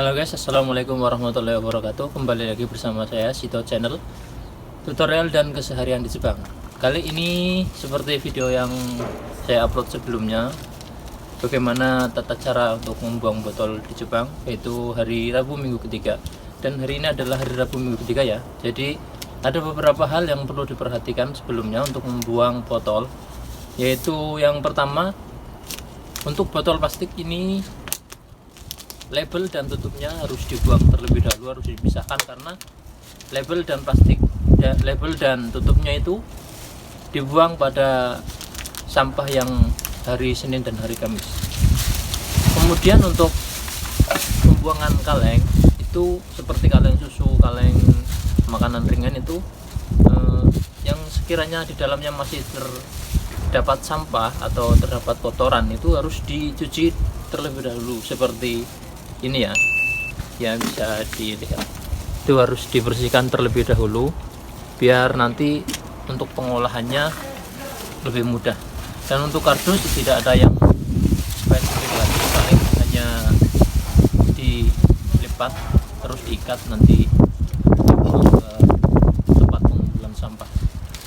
Halo guys, assalamualaikum warahmatullahi wabarakatuh. Kembali lagi bersama saya Sito Channel, tutorial dan keseharian di Jepang. Kali ini seperti video yang saya upload sebelumnya, bagaimana tata cara untuk membuang botol di Jepang, yaitu hari Rabu minggu ketiga. Dan hari ini adalah hari Rabu minggu ketiga ya. Jadi ada beberapa hal yang perlu diperhatikan sebelumnya untuk membuang botol, yaitu yang pertama, untuk botol plastik ini label dan tutupnya harus dibuang terlebih dahulu, harus dipisahkan karena label dan tutupnya itu dibuang pada sampah yang hari Senin dan hari Kamis. Kemudian untuk pembuangan kaleng itu seperti kaleng susu, kaleng makanan ringan itu yang sekiranya di dalamnya masih terdapat sampah atau terdapat kotoran itu harus dicuci terlebih dahulu seperti ini ya bisa dilihat, itu harus dibersihkan terlebih dahulu biar nanti untuk pengolahannya lebih mudah. Dan untuk kardus tidak ada yang spesifik lagi, paling hanya dilipat terus diikat nanti dibawa ke tempat pengumpulan sampah.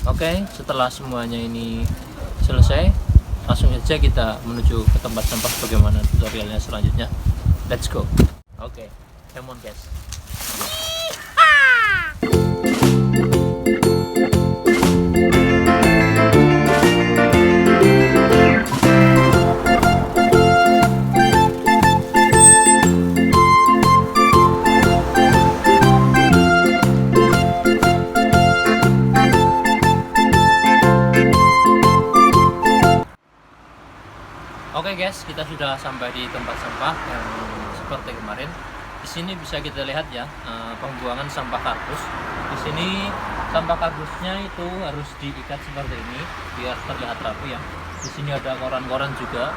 Oke, setelah semuanya ini selesai, langsung saja kita menuju ke tempat sampah. Bagaimana tutorialnya selanjutnya? Let's go. Okay, come on guys. Oke guys, kita sudah sampai di tempat sampah yang seperti kemarin. Di sini bisa kita lihat ya, pembuangan sampah kardus. Di sini sampah kardusnya itu harus diikat seperti ini biar terlihat rapi ya. Di sini ada koran-koran juga.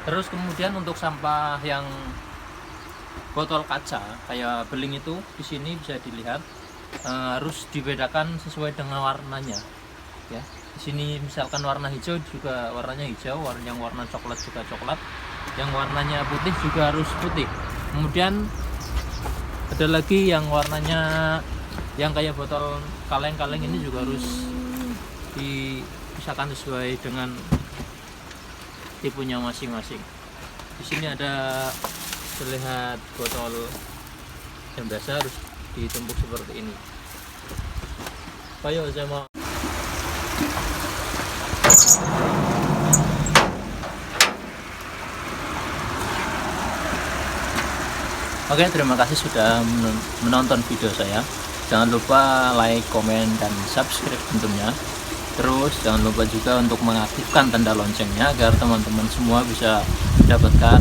Terus kemudian untuk sampah yang botol kaca kayak beling itu, di sini bisa dilihat harus dibedakan sesuai dengan warnanya ya. Di sini misalkan warna hijau juga warnanya hijau, yang warna coklat juga coklat, yang warnanya putih juga harus putih. Kemudian ada lagi yang warnanya yang kayak botol kaleng-kaleng ini juga harus dipisahkan sesuai dengan tipenya masing-masing. Di sini ada terlihat botol yang biasa harus ditumpuk seperti ini. Ayo saya mau. Oke, terima kasih sudah menonton video saya. Jangan lupa like, komen, dan subscribe tentunya. Terus jangan lupa juga untuk mengaktifkan tanda loncengnya agar teman-teman semua bisa mendapatkan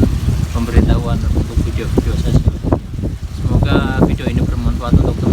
pemberitahuan untuk video-video saya selanjutnya. Semoga video ini bermanfaat untuk